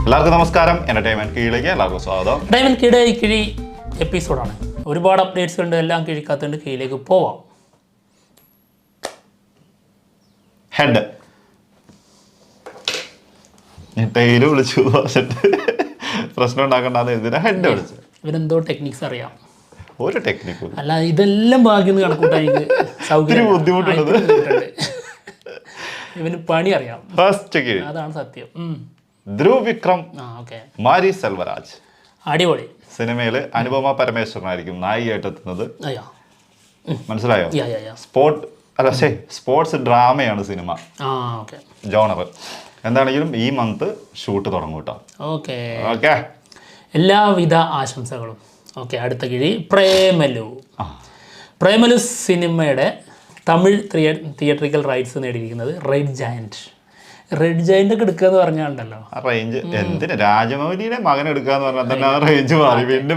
എല്ലാവർക്കും നമസ്കാരം. എന്റർടൈൻമെന്റ് കീഴിലേക്ക് എല്ലാവർക്കും സ്വാഗതം. ഡയമണ്ട് കീഴ് കിഴി എപ്പിസോഡാണ്. ഒരുപാട് അപ്ഡേറ്റ്സ് ഉണ്ട്, എല്ലാം കിഴിക്കാത്തുണ്ട്. കീഴിലേക്ക് പോവാം. ഹെഡ് ടൈല് വിളിച്ചു പറഞ്ഞിട്ട് പ്രശ്നം ഉണ്ടാക്കണ്ടെന്ന് എഴുതിയ ഹെഡ് വിളിച്ചു. ഇവരെന്തോ ടെക്നിക്സ് അറിയാം. ഒരു ടെക്നിക്കും അല്ല, ഇതെല്ലാം ഭാഗ്യം കണക്കൂട്ടാൻ എനിക്ക് സൗകര്യം ബുദ്ധിമുട്ടുണ്ട്. ഇവന് പണി അറിയാം, ഫസ്റ്റ് കീഴ് അതാണ് സത്യം. ധ്രുവ് വിക്രം, ഓക്കെ, മാരി സെൽവരാജ്. അടിപൊളി. സിനിമയില് അനുപമ പരമേശ്വരനായിരിക്കും നായികയായിട്ട് എത്തുന്നത്. അയ്യോ, മനസ്സിലായോ? Yeah yeah yeah. സ്പോർട്സ് ഡ്രാമയാണ് സിനിമ ഓക്കെ. ജോണർ. എന്താണെങ്കിലും ഈ മന്ത് ഷൂട്ട് തുടങ്ങും കേട്ടോ. ഓക്കെ ഓക്കെ, എല്ലാവിധ ആശംസകളും. ഓക്കെ, അടുത്ത കിഴി പ്രേമലു. പ്രേമലു സിനിമയുടെ തമിഴ് തിയേറ്ററിക്കൽ റൈറ്റ്സ് നേടിയിരിക്കുന്നത് റെഡ് ജയന്റ്. റെഡ് ജയന്റ് ഒക്കെ എടുക്കുക എന്ന് പറഞ്ഞാലുണ്ടല്ലോ, റേഞ്ച് എന്തിന് രാജമൗലിയുടെ മകൻ എടുക്കാന്ന് പറഞ്ഞാൽ തന്നെ റേഞ്ച് മാറി. പിന്നെ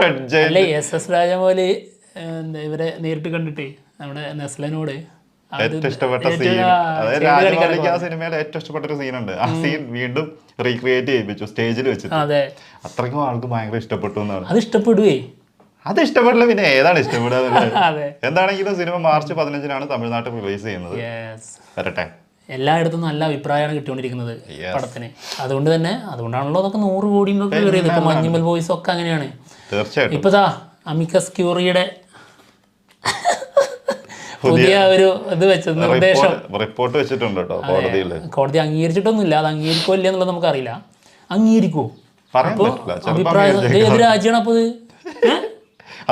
റെഡ് ജയന്റ് അല്ലേ, SS രാജമൗലി ഇവരെ നേരിട്ട് കണ്ടിട്ടേ നമ്മുടെ നെസ്ലനോട് ഏറ്റവും ഇഷ്ടപ്പെട്ട സീൻ, അതായത് രാജമൗലിക്ക് ആ സിനിമയിൽ ഏറ്റവും ഇഷ്ടപ്പെട്ട ഒരു സീനുണ്ട്. ആ സീൻ വീണ്ടും റീക്രിയേറ്റ് ചെയ്യിപ്പിച്ചു സ്റ്റേജിൽ വെച്ചിട്ട്. അതെ, അത്രയ്ക്കും ആൾക്ക് ഭയങ്കര ഇഷ്ടപ്പെട്ടു എന്നാണ്. അത് ഇഷ്ടപ്പെടുവേ. അത് ഇഷ്ടപ്പെടില്ല, പിന്നെ ഏതാണ് ഇഷ്ടപ്പെടുക? അതെ, എന്താണെങ്കിലും സിനിമ മാർച്ച് 15 തമിഴ്നാട്ടിൽ റിലീസ് ചെയ്യുന്നത്. വരട്ടെ. എല്ലായിടത്തും നല്ല അഭിപ്രായമാണ് കിട്ടിക്കൊണ്ടിരിക്കുന്നത് പടത്തിന്. അതുകൊണ്ടാണല്ലോ അതൊക്കെ 100 കോടി കയറിയത്. ഇപ്പൊ മഞ്ഞുമൽ ബോയ്സ് ഒക്കെ അങ്ങനെയാണ്. തീർച്ചയായിട്ടും. ഇപ്പൊ അമിക്കസ് ക്യൂറിയുടെ പുതിയ ഒരു ഇത് വെച്ചത് നിർദ്ദേശം റിപ്പോർട്ട് വെച്ചിട്ടുണ്ട് കേട്ടോ കോടതിയിൽ. കോടതി അംഗീകരിച്ചിട്ടൊന്നുമില്ല. അത് അംഗീകരിക്കോ ഇല്ല എന്നുള്ളത് നമുക്കറിയില്ല. അംഗീകരിക്കുമോ? അപ്പൊ അഭിപ്രായം ഏത് രാജ്യമാണ് അപ്പൊ ഇത്?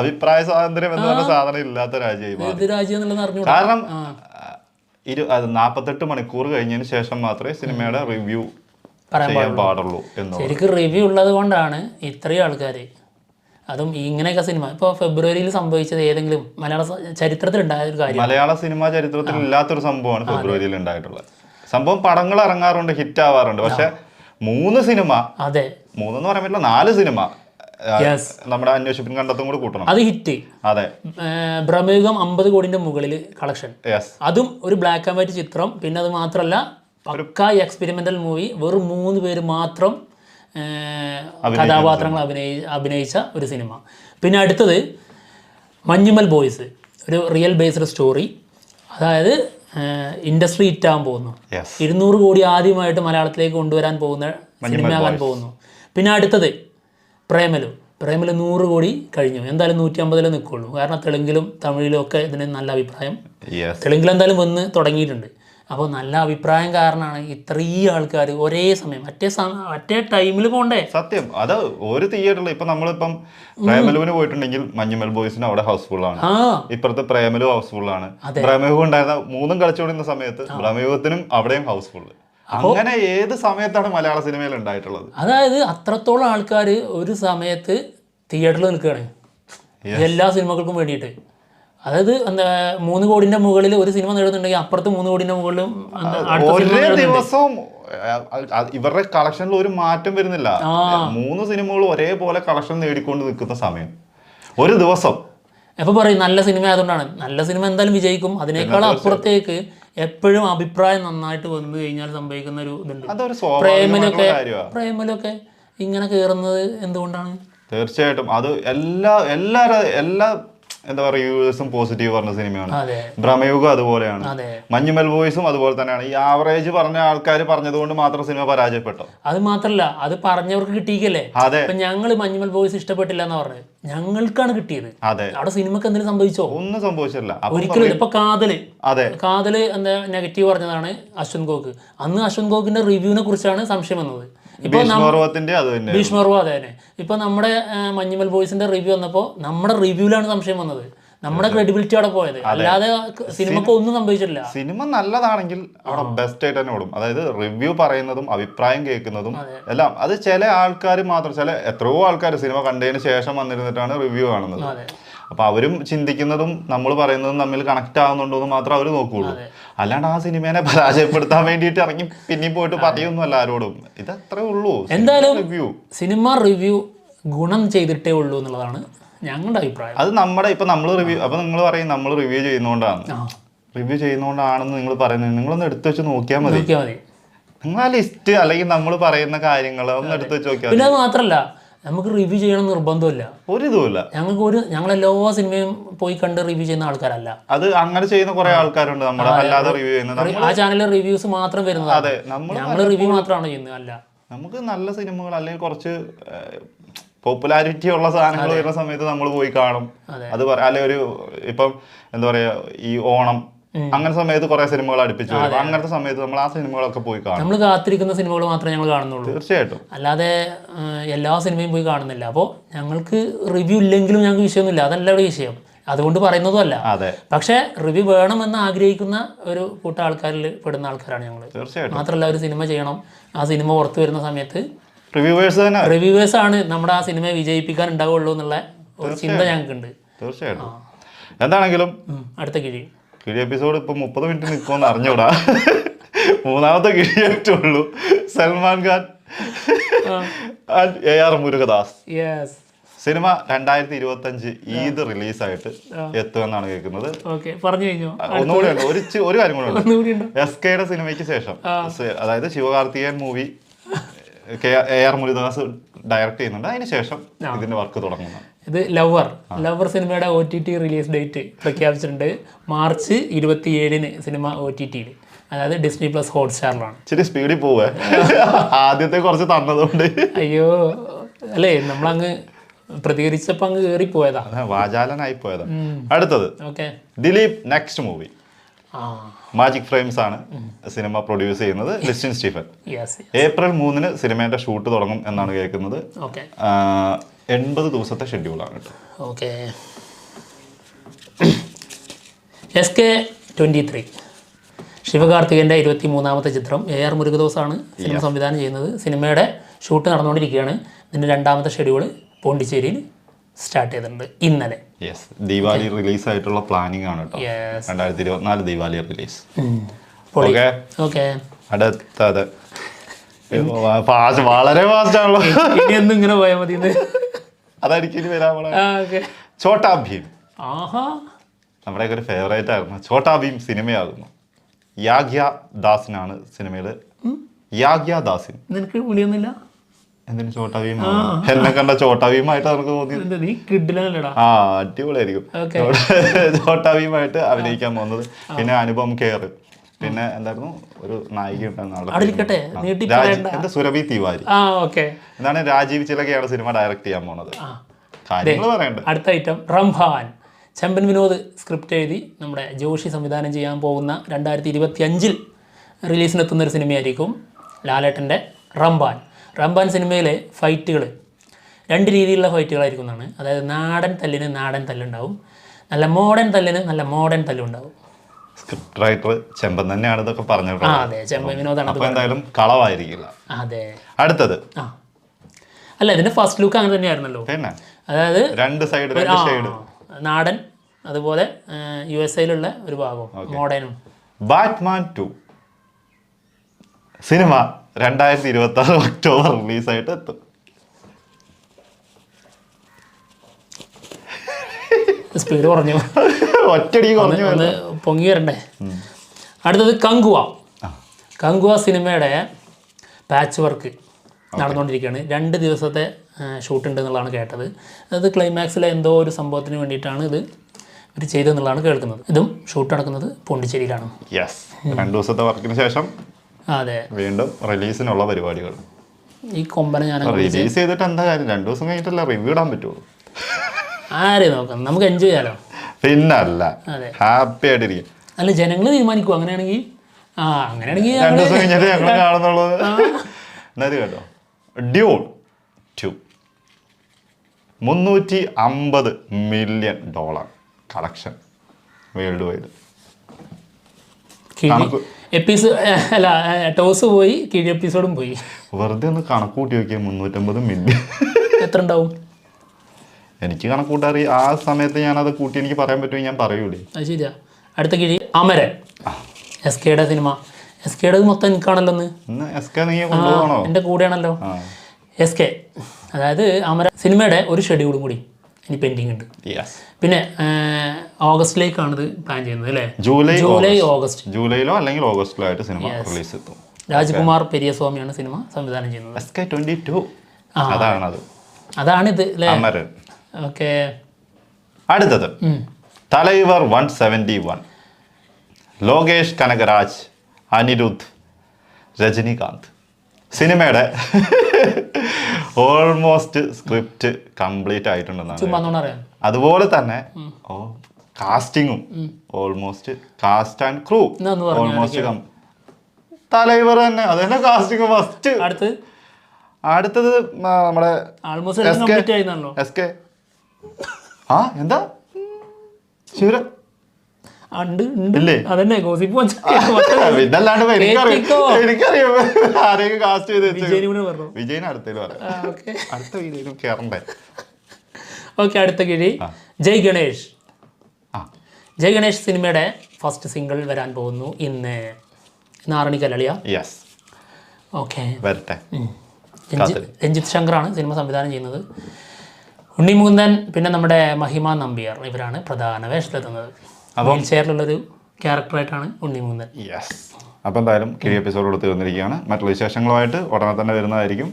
അഭിപ്രായ സ്വാതന്ത്ര്യം എന്ന് പറഞ്ഞ സാധനം ഇല്ലാത്ത രാജ്യമായി. ഏത് രാജ്യം എന്നുള്ളത് അറിഞ്ഞു. കാരണം 48 മണിക്കൂർ കഴിഞ്ഞതിന് ശേഷം മാത്രമേ സിനിമയുടെ റിവ്യൂ പറയാൻ പാടുള്ളൂ. ശരിക്കും റിവ്യൂ ഉള്ളത് കൊണ്ടാണ് ഇത്രയും ആൾക്കാർ, അതും ഇങ്ങനെയൊക്കെ സിനിമ ഇപ്പോൾ ഫെബ്രുവരിയിൽ സംഭവിച്ചത് ഏതെങ്കിലും മലയാള ചരിത്രത്തിൽ ഉണ്ടായ ഒരു കാര്യം. മലയാള സിനിമ ചരിത്രത്തിൽ ഇല്ലാത്തൊരു സംഭവമാണ് ഫെബ്രുവരിയിൽ ഉണ്ടായിട്ടുള്ളത്. സംഭവം പടങ്ങൾ ഇറങ്ങാറുണ്ട്, ഹിറ്റ് ആവാറുണ്ട്. പക്ഷെ 3 സിനിമ, അതെ, 3 പറയാൻ പറ്റില്ല, 4 സിനിമ നമ്മുടെ അന്വേഷിപ്പിൻ കണ്ടെത്തും കൂടി കൂട്ടണം. അത് ഹിറ്റ്. അതെ, ഭ്രമയുഗം 50 കോടിന്റെ മുകളിൽ കളക്ഷൻ. അതും ഒരു ബ്ലാക്ക് ആൻഡ് വൈറ്റ് ചിത്രം. പിന്നെ അത് മാത്രമല്ല, പക്ക എക്സ്പെരിമെന്റൽ മൂവി. വെറും 3 പേര് മാത്രം കഥാപാത്രങ്ങൾ അഭിനയിച്ച ഒരു സിനിമ. പിന്നെ അടുത്തത് മഞ്ഞുമൽ ബോയ്സ്, ഒരു റിയൽ ബേസ്ഡ് സ്റ്റോറി. അതായത് ഇൻഡസ്ട്രി ഹിറ്റാകാൻ പോകുന്നു. 200 കോടി ആദ്യമായിട്ട് മലയാളത്തിലേക്ക് കൊണ്ടുവരാൻ പോകുന്ന സിനിമയാകാൻ പോകുന്നു. പിന്നെ അടുത്തത് പ്രേമലു. 100 കോടി കഴിഞ്ഞു. എന്തായാലും 150 നിൽക്കുള്ളൂ. കാരണം തെലുങ്കിലും തമിഴിലും ഒക്കെ ഇതിന് നല്ല അഭിപ്രായം. തെലുങ്കിൽ എന്തായാലും വന്ന് തുടങ്ങിയിട്ടുണ്ട്. അപ്പോൾ നല്ല അഭിപ്രായം കാരണമാണ് ഇത്രയും ആൾക്കാർ ഒരേ സമയം മറ്റേ ടൈമിൽ പോകണ്ടേ. സത്യം. അത് ഒരു തിയേറ്ററിൽ ഇപ്പൊ നമ്മളിപ്പം പ്രേമലുവിന് പോയിട്ടുണ്ടെങ്കിൽ മഞ്ഞുമൽ ബോയ്സിന് അവിടെ ഹൗസ്ഫുൾ ആണ്. ഇപ്പുറത്തെ പ്രേമലു ഹൗസ്ഫുൾ ആണ്. ഭ്രമയുഗം ഉണ്ടായിരുന്ന 3 കളിച്ചുകൊണ്ടിരുന്ന സമയത്ത് ഭ്രമയുഗത്തിനും അവിടെയും ഹൗസ്ഫുൾ. അങ്ങനെ ഏത് സമയത്താണ് മലയാള സിനിമയിൽ ഉണ്ടായിട്ടുള്ളത്? അതായത് അത്രത്തോളം ആൾക്കാർ ഒരു സമയത്ത് തിയേറ്ററിൽ നിൽക്കുകയാണ് എല്ലാ സിനിമകൾക്കും വേണ്ടിയിട്ട്. അതായത് 3 കോടിന്റെ മുകളിൽ ഒരു സിനിമ നേടുന്നുണ്ടെങ്കിൽ അപ്പുറത്ത് 3 കോടിന്റെ മുകളിലും ഒരേ ദിവസവും ഇവരുടെ കളക്ഷനിൽ ഒരു മാറ്റം വരുന്നില്ല. 3 സിനിമകളും ഒരേപോലെ കളക്ഷൻ നേടിക്കൊണ്ട് നിൽക്കുന്ന സമയം ഒരു ദിവസം. എപ്പോൾ പറയും നല്ല സിനിമ ആയതുകൊണ്ടാണ്. നല്ല സിനിമ എന്തായാലും വിജയിക്കും. അതിനേക്കാൾ അപ്പുറത്തേക്ക് എപ്പോഴും അഭിപ്രായം നന്നായിട്ട് വന്നു കഴിഞ്ഞാൽ സംഭവിക്കുന്ന ഒരു ഇതുണ്ട്. പ്രേമലൊക്കെ ഇങ്ങനെ കയറുന്നത് എന്തുകൊണ്ടാണ്? തീർച്ചയായിട്ടും അത് എല്ലാ എന്താ പറയുക, യൂസേഴ്സും പോസിറ്റീവ് പറഞ്ഞ സിനിമയാണ്. ഭ്രമയുഗം അതുപോലെയാണ്. മഞ്ഞുമൽ ബോയ്സും അതുപോലെ തന്നെയാണ്. ഈ ആവറേജ് പറഞ്ഞ ആൾക്കാർ പറഞ്ഞതുകൊണ്ട് മാത്രം സിനിമ പരാജയപ്പെട്ടോ? അത് മാത്രല്ല, അത് പറഞ്ഞവർക്ക് കിട്ടിയിക്കല്ലേ. ഇപ്പൊ ഞങ്ങള് മഞ്ഞുമൽ ബോയ്സ് ഇഷ്ടപ്പെട്ടില്ല എന്ന് പറഞ്ഞത് ഞങ്ങൾക്കാണ് കിട്ടിയത്. അവിടെ സിനിമക്ക് എന്തെങ്കിലും സംഭവിച്ചോ? ഒന്നും സംഭവിച്ചില്ല ഒരിക്കലും. ഇപ്പൊ കാതല് എന്താ നെഗറ്റീവ് പറഞ്ഞതാണ് അശ്വന്ത് ഗോക്ക്. അന്ന് അശ്വന്ത് ഗോക്കിന്റെ റിവ്യൂവിനെ കുറിച്ചാണ് സംശയം വന്നത്. ഭീഷ്മർവ. അതെ. ഇപ്പൊ നമ്മുടെ മഞ്ഞുമൽ ബോയ്സിന്റെ റിവ്യൂ വന്നപ്പോ നമ്മുടെ റിവ്യൂലാണ് സംശയം വന്നത്. നമ്മുടെ ക്രെഡിബിലിറ്റി അവിടെ പോയത്. അല്ലാതെ സിനിമക്ക് ഒന്നും സംഭവിച്ചിട്ടില്ല. സിനിമ നല്ലതാണെങ്കിൽ അവിടെ ബെസ്റ്റ് ആയിട്ട് തന്നെ ഓടും. അതായത് റിവ്യൂ പറയുന്നതും അഭിപ്രായം കേൾക്കുന്നതും എല്ലാം അത് ചില ആൾക്കാർ മാത്രം, എത്രയോ ആൾക്കാർ സിനിമ കണ്ടതിന് ശേഷം വന്നിരുന്നിട്ടാണ് റിവ്യൂ കാണുന്നത്. അപ്പൊ അവരും ചിന്തിക്കുന്നതും നമ്മൾ പറയുന്നതും തമ്മിൽ കണക്ട് ആവുന്നുണ്ടോ എന്ന് മാത്രം അവർ നോക്കുകയുള്ളൂ. അല്ലാണ്ട് ആ സിനിമേനെ പരാജയപ്പെടുത്താൻ വേണ്ടിയിട്ട് ഇറങ്ങി പിന്നെയും പോയിട്ട് പറയൊന്നുമല്ല ആരോടും. ഇതത്രേ ഉള്ളൂ. എന്തായാലും സിനിമ റിവ്യൂ ഗുണം ചെയ്തിട്ടേ ഉള്ളൂ എന്നുള്ളതാണ് ഞങ്ങളുടെ അഭിപ്രായം. അത് നമ്മുടെ ഇപ്പൊ നമ്മൾ റിവ്യൂ, അപ്പൊ നിങ്ങൾ പറയും നമ്മൾ റിവ്യൂ ചെയ്യുന്നോണ്ടാണെന്ന് നിങ്ങൾ പറയുന്നത്. നിങ്ങളൊന്ന് എടുത്തു വെച്ച് നോക്കിയാൽ മതി. നിങ്ങൾ ആ ലിസ്റ്റ് അല്ലെങ്കിൽ നമ്മൾ പറയുന്ന കാര്യങ്ങൾ ഒന്ന് എടുത്ത് വെച്ച് നോക്കിയാൽ പിന്നെ അത് മാത്രമല്ല, നമുക്ക് റിവ്യൂ ചെയ്യണം നിർബന്ധമില്ല, ഒരു ഇതുമില്ല. ഞങ്ങളെല്ലാ സിനിമയും പോയി കണ്ട് റിവ്യൂ ചെയ്യുന്ന ആൾക്കാരല്ല. അത് അങ്ങനെ ചെയ്യുന്ന കുറെ ആൾക്കാരുണ്ട് നമ്മുടെ അല്ലാതെ റിവ്യൂ ചെയ്യുന്നത്. ആ ചാനലിൽ റിവ്യൂസ് മാത്രം വരുന്നത്. അതെ, ഞങ്ങൾ റിവ്യൂ മാത്രമാണ് ചെയ്യുന്നത്. അല്ല, നമുക്ക് നല്ല സിനിമകൾ അല്ലെങ്കിൽ കുറച്ച് പോപ്പുലാരിറ്റി ഉള്ള സാധനങ്ങൾ വരുന്ന സമയത്ത് നമ്മൾ പോയി കാണും. അത് അല്ലെ ഒരു ഇപ്പം എന്താ പറയാ, ഈ ഓണം അങ്ങനെ സമയത്ത് കുറെ സിനിമകൾ അടുപ്പിച്ചു വരും. അങ്ങനത്തെ സമയത്ത് നമ്മൾ ആ സിനിമകളൊക്കെ പോയി കാണും. നമ്മൾ കാത്തിരിക്കുന്ന സിനിമകൾ മാത്രമേ ഞങ്ങൾ കാണുന്നുള്ളൂ. തീർച്ചയായിട്ടും. അല്ലാതെ എല്ലാ സിനിമയും പോയി കാണുന്നില്ല. അപ്പോൾ ഞങ്ങൾക്ക് റിവ്യൂ ഇല്ലെങ്കിലും ഞങ്ങൾക്ക് വിഷയമൊന്നുമില്ല. അതല്ല ഇവിടെ വിഷയം, അതുകൊണ്ട് പറയുന്നതുമല്ല. പക്ഷേ റിവ്യൂ വേണമെന്ന് ആഗ്രഹിക്കുന്ന ഒരു കൂട്ടം ആൾക്കാരിൽ പെടുന്ന ആൾക്കാരാണ് ഞങ്ങൾ. തീർച്ചയായിട്ടും. മാത്രമല്ല, ഒരു സിനിമ ചെയ്യണം, ആ സിനിമ പുറത്തു വരുന്ന സമയത്ത് റിവ്യൂവേഴ്സ് ആണ് നമ്മുടെ ആ സിനിമയെ വിജയിപ്പിക്കാൻ ഉണ്ടാവുള്ളൂ എന്നുള്ള ഒരു ചിന്ത ഞങ്ങൾക്കുണ്ട്. തീർച്ചയായിട്ടും. എന്താണെങ്കിലും അടുത്ത കിഴി എപ്പിസോഡ് ഇപ്പൊ 30 മിനിറ്റ് നിൽക്കുമെന്ന് അറിഞ്ഞൂടാ. മൂന്നാമത്തെ കിഴിയായിട്ടുള്ളൂ. സൽമാൻ ഖാൻ AR മുരുകദാസ് സിനിമ 2025 ഈദ് റിലീസായിട്ട് എത്തുമെന്നാണ് കേൾക്കുന്നത്. ഒന്നുകൂടി ഉണ്ട്, ഒരു കാര്യം കൂടെ ഉണ്ട്. SKയുടെ സിനിമയ്ക്ക് ശേഷം, അതായത് Sivakarthikeyan movie AR Murugadas direct ചെയ്യുന്നുണ്ട്. അതിന് ശേഷം ഇതിന്റെ വർക്ക് തുടങ്ങുന്നു. ഇത് ലവർ സിനിമയുടെ OTT റിലീസ് ഡേറ്റ് പ്രഖ്യാപിച്ചിട്ടുണ്ട്. മാർച്ച് 27 സിനിമ OTTയിൽ, അതായത് ഡിസ്നി പ്ലസ് ഹോട്ട്സ്റ്റാറിലാണ്. ഇച്ചിരി സ്പീഡിൽ പോവേ, ആദ്യത്തെ കുറച്ച് തന്നതുകൊണ്ട്. അയ്യോ അല്ലേ, നമ്മളങ്ങ് പ്രതികരിച്ചപ്പോ അങ്ങ് കയറിപ്പോയതാ, വാചാലനായി പോയതാ. അടുത്തത് Dileep next movie Magic Frames ആണ് സിനിമ പ്രൊഡ്യൂസ് ചെയ്യുന്നത്. ലിസ്റ്റിൻ സ്റ്റീഫൻ. ഏപ്രിൽ 3 സിനിമയുടെ ഷൂട്ട് തുടങ്ങും എന്നാണ് കേൾക്കുന്നത്. 80 ദിവസത്തെ ഷെഡ്യൂളാണ് കേട്ടോ. ഓക്കെ. SK23 ശിവകാർത്തികൻ്റെ 23ാമത്തെ ചിത്രം. AR മുരുകദോസാണ് സിനിമ സംവിധാനം ചെയ്യുന്നത്. സിനിമയുടെ ഷൂട്ട് നടന്നുകൊണ്ടിരിക്കുകയാണ്. ഇതിൻ്റെ 2ാമത്തെ ഷെഡ്യൂൾ പോണ്ടിച്ചേരിയിൽ സ്റ്റാർട്ട് ചെയ്തിട്ടുണ്ട് ഇന്നലെ. ദീപാവലി റിലീസ് ആയിട്ടുള്ള പ്ലാനിങ് ആണ് കേട്ടോ. 2024 ദീപാവലി റിലീസ്. അടുത്തത് വളരെ ഫാസ്റ്റ് ആണല്ലോ, ഇങ്ങനെ പോയാൽ മതി. അതായിരിക്കും ഇനി വരാൻ ചോട്ടാ ഭീം. നമ്മുടെയൊക്കെ ഒരു ഫേവറേറ്റ് ആയിരുന്നു. ചോട്ടാ ഭീം സിനിമയാകുന്നു. യാഗ്യ ദാസിനാണ് സിനിമയില്. യാഗ്യ ദാസിൻ. നിനക്ക് വിളിയൊന്നുമില്ല? എന്തിനു ചോട്ടാ ഭീം? എന്നെ കണ്ട ചോട്ടാ ഭീമായിട്ട് നമുക്ക് തോന്നിയത്. അടിപൊളിയായിരിക്കും ചോട്ടാ ഭീമായിട്ട് അഭിനയിക്കാൻ പോകുന്നത്. പിന്നെ അനുപം ഖേർ, പിന്നെ എന്തായിരുന്നു ഒരു നായിക ഉണ്ടായിരുന്ന സുരഭി തിവാരി. എന്താണ് രാജീവ് ചിലകയാണ് സിനിമ ഡയറക്ട് ചെയ്യാൻ പോണത്. കാര്യങ്ങൾ പറയണ്ട. അടുത്ത ഐറ്റം റംഭാൻ. ചെമ്പൻ വിനോദ് സ്ക്രിപ്റ്റ് എഴുതി നമ്മുടെ ജോഷി സംവിധാനം ചെയ്യാൻ പോകുന്ന 2025 റിലീസിനെത്തുന്ന ഒരു സിനിമയായിരിക്കും ലാലേട്ടൻ്റെ റംഭാൻ സിനിമയിലെ ഫൈറ്റുകൾ 2 രീതിയിലുള്ള ഫൈറ്റുകളായിരിക്കും എന്നാണ്. അതായത് നാടൻ തല്ലിന് നാടൻ തല്ലുണ്ടാവും, നല്ല മോഡേൺ തല്ലിന് നല്ല മോഡേൺ തല്ലുണ്ടാവും. സ്ക്രിപ്റ്റ് റൈറ്റർ ചെമ്പൻ തന്നെയാണ് ഇതൊക്കെ പറഞ്ഞിട്ടുള്ളത്. അതെ, ചെമ്പൻ വിനോദാണ്. അപ്പോൾ എന്തായാലും കളവായിരിക്കില്ല. അതെ. അടുത്തത് അല്ല, ഇതിന്റെ ഫസ്റ്റ് ലുക്ക് അങ്ങനെ തന്നെയായിരുന്നല്ലോ. പിന്നെ അതായത് 2 സൈഡ് ഷെയ്ഡ്, നാടൻ അതുപോലെ USA ഒരു ഭാഗവും മോഡേണും. ബാറ്റ്മാൻ 2 സിനിമ 2026 ഒക്ടോബർ റിലീസായിട്ട് എത്തും. സ്പീഡ് കുറഞ്ഞു, ഒറ്റയടിക്ക് കുറഞ്ഞു, ഒന്ന് പൊങ്ങി വരണ്ടേ. അടുത്തത് കങ്കുവ സിനിമയുടെ പാച്ച് വർക്ക് നടന്നുകൊണ്ടിരിക്കുകയാണ്. 2 ദിവസത്തെ ഷൂട്ട് ഉണ്ട് എന്നുള്ളതാണ് കേട്ടത്. അത് ക്ലൈമാക്സിലെ എന്തോ ഒരു സംഭവത്തിന് വേണ്ടിയിട്ടാണ് ഇത് ഇവർ ചെയ്തെന്നുള്ളതാണ് കേൾക്കുന്നത്. ഇതും ഷൂട്ട് നടക്കുന്നത് പോണ്ടിച്ചേരിയിലാണ്. 2 ദിവസത്തെ വർക്കിന് ശേഷം അതെ വീണ്ടും റിലീസിനുള്ള പരിപാടികൾ. ഈ കൊമ്പനെ ഞാൻ റിലീസ് ചെയ്തിട്ട് എന്താ കാര്യം? 2 ദിവസം കഴിഞ്ഞിട്ടല്ല റിവ്യൂ ഇടാൻ പറ്റുള്ളൂ. ആരെയും നോക്കാം, നമുക്ക് എൻജോയ് ചെയ്യാലോ. പിന്നല്ല, ഹാപ്പി ആയിട്ടിരിക്കും. അല്ല, ജനങ്ങൾ തീരുമാനിക്കും. അങ്ങനെയാണെങ്കിൽ 2 ദിവസം കഴിഞ്ഞിട്ട് ഞങ്ങൾ കാണുന്നുള്ളത്. എന്നത് കേട്ടോ, Dune 2 $350 million collection world wide. അല്ല, ടോസ് പോയി, കിഴി എപ്പിസോഡും പോയി. വെറുതെ ഒന്ന് കണക്കൂട്ടി നോക്കിയാൽ 350 മില്യൺ എത്ര ഉണ്ടാവും? എനിക്ക് കണക്കൂട്ടാറി ആ സമയത്ത് ഞാനത് കൂട്ടി എനിക്ക് പറയാൻ പറ്റുമെങ്കിൽ ഞാൻ പറയൂലേ. അത് ശരിയാ. അടുത്ത കിഴി അമരൻ, SKയുടെ സിനിമ. SKയുടെ മൊത്തം എനിക്കാണല്ലോ. എൻ്റെ കൂടെയാണല്ലോ SK. അതായത് അമരൻ സിനിമയുടെ ഒരു ഷെഡ്യൂളും കൂടി ഇനി പെൻഡിങ് ഉണ്ട്. പിന്നെ ഓഗസ്റ്റിലേക്കാണ് ഇത് പ്ലാൻ ചെയ്യുന്നത് അല്ലേ? ജൂലൈയിലോ അല്ലെങ്കിൽ ഓഗസ്റ്റിലോ ആയിട്ട് സിനിമ റിലീസ് എത്തും. രാജ്കുമാർ പെരിയസ്വാമിയാണ് സിനിമ സംവിധാനം ചെയ്യുന്നത്. SK22 അതാണത്. അതാണിത് അല്ലേ? അമരൻ. ഓക്കെ. അടുത്തത് തലൈവർ 171, ലോകേഷ് കനകരാജ്, അനിരുദ്ധ്, രജനികാന്ത്. സിനിമയുടെ ഓൾമോസ്റ്റ് സ്ക്രിപ്റ്റ് കംപ്ലീറ്റ് ആയിട്ടുണ്ടെന്നാണ്. അതുപോലെ തന്നെ കാസ്റ്റിങ്ങും almost cast and crew almost Thalaivar തന്നെ. അതന്നെ കാസ്റ്റിംഗ് ഫസ്റ്റ്. അടുത്തത് നമ്മുടെ SK. എന്താ ശിവര ഇതല്ലാണ്ട് എനിക്കറിയാം ആരെയും കാസ്റ്റ് ചെയ്ത് വിജയന് അടുത്തേലും പറയാം. അടുത്ത വീഡിയോയിലും കേറണ്ടേ. ഓക്കെ. അടുത്ത കിഴി ജയ് ഗണേഷ്. ജയ് ഗണേഷ് സിനിമയുടെ ഫസ്റ്റ് സിംഗിൾ വരാൻ പോകുന്നു ഇന്ന്. ആറണിക്കല്ലിയ. ഓക്കെ. വരട്ടെ. രഞ്ജിത്ത് ശങ്കറാണ് സിനിമ സംവിധാനം ചെയ്യുന്നത്. ഉണ്ണി മുകുന്ദൻ പിന്നെ നമ്മുടെ മഹിമ നമ്പ്യാർ ഇവരാണ് പ്രധാന വേഷത്തിലെത്തുന്നത്. വീൽ ചെയറിലുള്ളൊരു ക്യാരക്ടറായിട്ടാണ് ഉണ്ണി മുകുന്ദൻ. അപ്പം എന്തായാലും കിഴി എപ്പിസോഡ് തീർന്നിരിക്കുകയാണ്. മറ്റുള്ള വിശേഷങ്ങളുമായിട്ട് ഉടനെ തന്നെ വരുന്നതായിരിക്കും.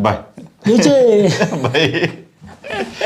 ബൈ.